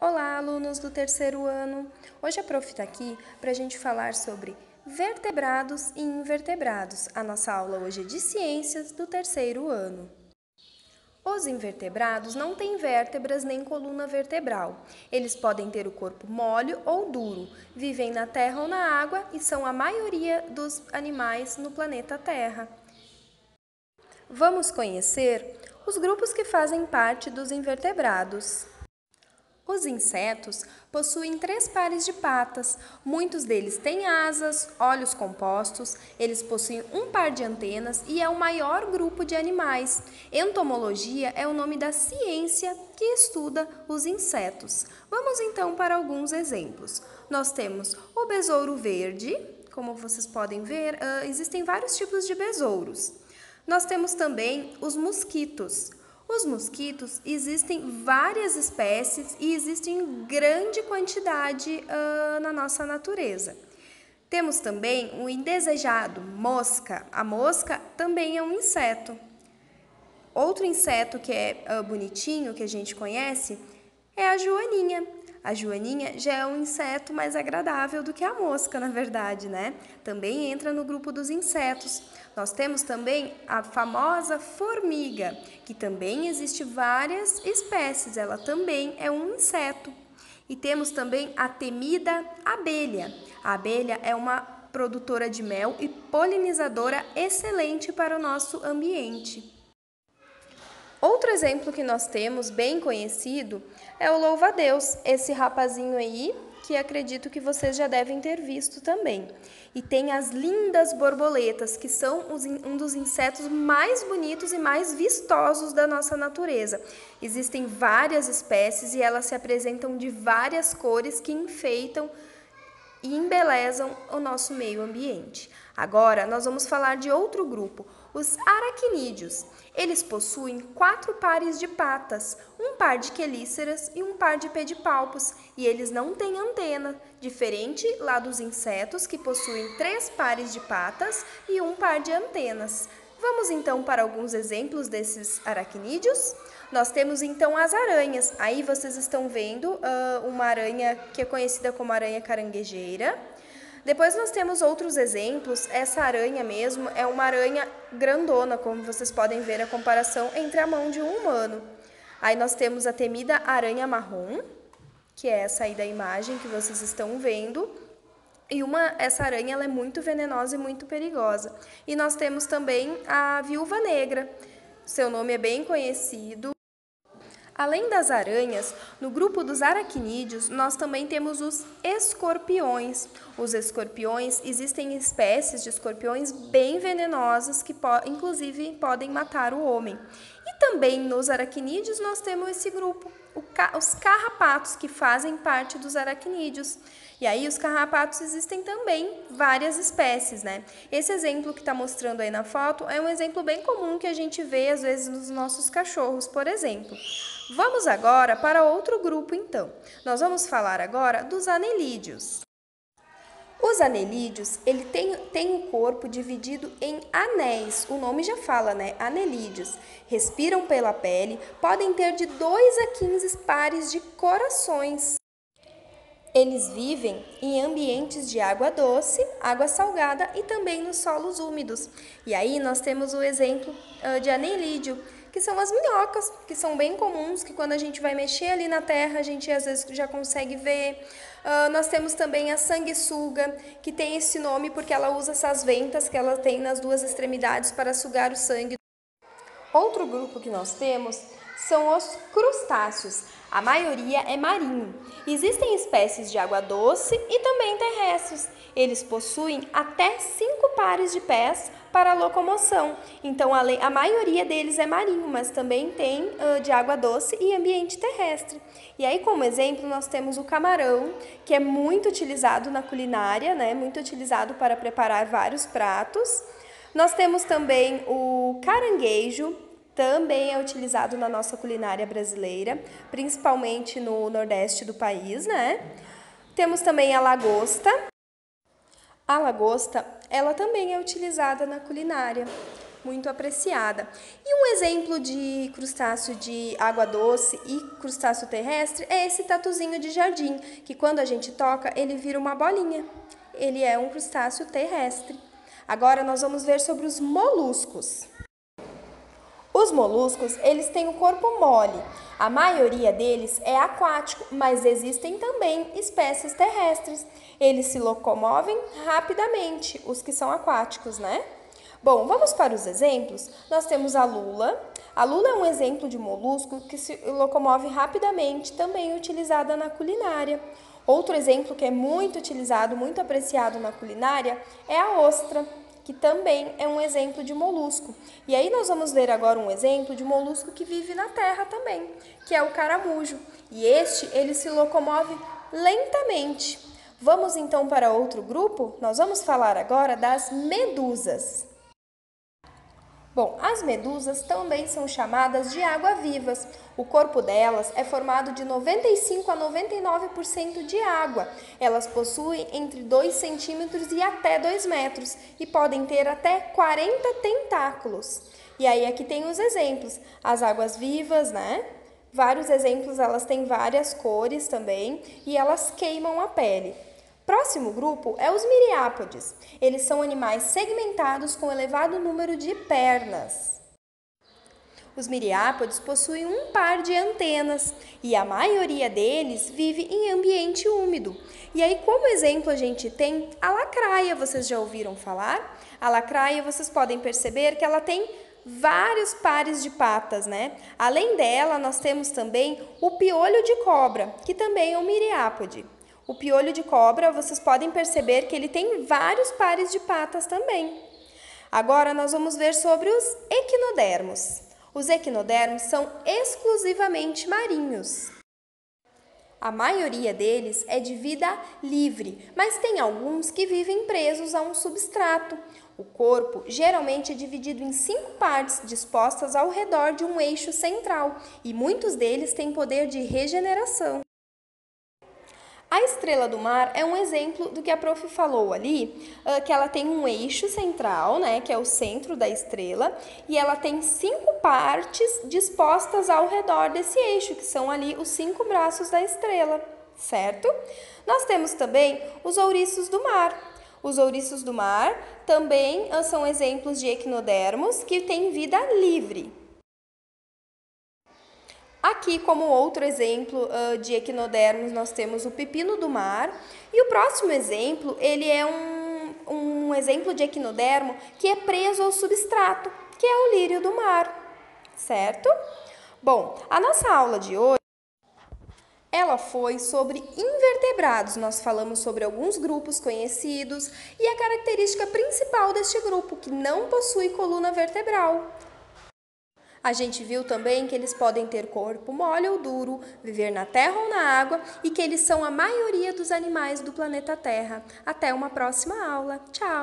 Olá, alunos do terceiro ano! Hoje a prof está aqui para a gente falar sobre vertebrados e invertebrados. A nossa aula hoje é de ciências do terceiro ano. Os invertebrados não têm vértebras nem coluna vertebral. Eles podem ter o corpo mole ou duro, vivem na terra ou na água e são a maioria dos animais no planeta Terra. Vamos conhecer os grupos que fazem parte dos invertebrados. Os insetos possuem 3 pares de patas, muitos deles têm asas, olhos compostos, eles possuem um par de antenas e é o maior grupo de animais. Entomologia é o nome da ciência que estuda os insetos. Vamos então para alguns exemplos. Nós temos o besouro verde, como vocês podem ver, existem vários tipos de besouros. Nós temos também os mosquitos. Os mosquitos existem várias espécies e existem em grande quantidade na nossa natureza. Temos também o indesejado, mosca. A mosca também é um inseto. Outro inseto que é bonitinho, que a gente conhece, é a joaninha. A joaninha já é um inseto mais agradável do que a mosca, na verdade, né? Também entra no grupo dos insetos. Nós temos também a famosa formiga, que também existe várias espécies, ela também é um inseto. E temos também a temida abelha. A abelha é uma produtora de mel e polinizadora excelente para o nosso ambiente. Outro exemplo que nós temos, bem conhecido, é o louva-a-Deus, esse rapazinho aí, que acredito que vocês já devem ter visto também. E tem as lindas borboletas, que são um dos insetos mais bonitos e mais vistosos da nossa natureza. Existem várias espécies e elas se apresentam de várias cores que enfeitam e embelezam o nosso meio ambiente. Agora, nós vamos falar de outro grupo, os aracnídeos. Eles possuem 4 pares de patas, um par de quelíceras e um par de pedipalpos, e eles não têm antena, diferente lá dos insetos que possuem 3 pares de patas e um par de antenas. Vamos então para alguns exemplos desses aracnídeos. Nós temos então as aranhas. Aí vocês estão vendo uma aranha que é conhecida como aranha caranguejeira. Depois nós temos outros exemplos. Essa aranha mesmo é uma aranha grandona, como vocês podem ver a comparação entre a mão de um humano. Aí nós temos a temida aranha marrom, que é essa aí da imagem que vocês estão vendo. E essa aranha ela é muito venenosa e muito perigosa. E nós temos também a viúva negra. Seu nome é bem conhecido. Além das aranhas, no grupo dos aracnídeos, nós também temos os escorpiões. Os escorpiões, existem espécies de escorpiões bem venenosas que, inclusive, podem matar o homem. E também nos aracnídeos nós temos esse grupo, os carrapatos, que fazem parte dos aracnídeos. E aí os carrapatos existem também várias espécies, né? Esse exemplo que está mostrando aí na foto é um exemplo bem comum que a gente vê às vezes nos nossos cachorros, por exemplo. Vamos agora para outro grupo, então. Nós vamos falar agora dos anelídeos. Os anelídeos, ele tem o corpo dividido em anéis, o nome já fala, né? Anelídeos. Respiram pela pele, podem ter de 2 a 15 pares de corações. Eles vivem em ambientes de água doce, água salgada e também nos solos úmidos. E aí nós temos o exemplo de anelídeo, que são as minhocas, que são bem comuns, que quando a gente vai mexer ali na terra, a gente às vezes já consegue ver. Nós temos também a sanguessuga, que tem esse nome porque ela usa essas ventas que ela tem nas 2 extremidades para sugar o sangue. Outro grupo que nós temos são os crustáceos. A maioria é marinho. Existem espécies de água doce e também terrestres. Eles possuem até 5 pares de pés para locomoção. Então, a maioria deles é marinho, mas também tem de água doce e ambiente terrestre. E aí, como exemplo, nós temos o camarão, que é muito utilizado na culinária, né? Muito utilizado para preparar vários pratos. Nós temos também o caranguejo, também é utilizado na nossa culinária brasileira, principalmente no nordeste do país, né? Temos também a lagosta. A lagosta, ela também é utilizada na culinária. muito apreciada. E um exemplo de crustáceo de água doce e crustáceo terrestre é esse tatuzinho de jardim, que quando a gente toca, ele vira uma bolinha. Ele é um crustáceo terrestre. Agora nós vamos ver sobre os moluscos. Os moluscos, eles têm o corpo mole. A maioria deles é aquático, mas existem também espécies terrestres. Eles se locomovem rapidamente, os que são aquáticos, né? Bom, vamos para os exemplos. Nós temos a lula. A lula é um exemplo de molusco que se locomove rapidamente, também utilizada na culinária. Outro exemplo que é muito utilizado, muito apreciado na culinária é a ostra, que também é um exemplo de molusco. E aí nós vamos ver agora um exemplo de molusco que vive na terra também, que é o caramujo. E ele se locomove lentamente. Vamos então para outro grupo? Nós vamos falar agora das medusas. Bom, as medusas também são chamadas de água-vivas. O corpo delas é formado de 95 a 99% de água. Elas possuem entre 2 centímetros e até 2 metros e podem ter até 40 tentáculos. E aí aqui tem os exemplos, as águas-vivas, né? Vários exemplos, elas têm várias cores também e elas queimam a pele. Próximo grupo é os miriápodes. Eles são animais segmentados com elevado número de pernas. Os miriápodes possuem um par de antenas e a maioria deles vive em ambiente úmido. E aí, como exemplo, a gente tem a lacraia. Vocês já ouviram falar? A lacraia, vocês podem perceber que ela tem vários pares de patas, né? Além dela, nós temos também o piolho de cobra, que também é um miriápode. O piolho de cobra, vocês podem perceber que ele tem vários pares de patas também. Agora nós vamos ver sobre os equinodermos. Os equinodermos são exclusivamente marinhos. A maioria deles é de vida livre, mas tem alguns que vivem presos a um substrato. O corpo geralmente é dividido em 5 partes dispostas ao redor de um eixo central, e muitos deles têm poder de regeneração. A estrela do mar é um exemplo do que a prof falou ali, que ela tem um eixo central, né, que é o centro da estrela, e ela tem 5 partes dispostas ao redor desse eixo, que são ali os 5 braços da estrela, certo? Nós temos também os ouriços do mar. Os ouriços do mar também são exemplos de equinodermos que têm vida livre. Aqui, como outro exemplo de equinodermos, nós temos o pepino do mar. E o próximo exemplo, ele é um exemplo de equinodermo que é preso ao substrato, que é o lírio do mar, certo? Bom, a nossa aula de hoje, ela foi sobre invertebrados. Nós falamos sobre alguns grupos conhecidos e a característica principal deste grupo, que não possui coluna vertebral. A gente viu também que eles podem ter corpo mole ou duro, viver na terra ou na água e que eles são a maioria dos animais do planeta Terra. Até uma próxima aula. Tchau!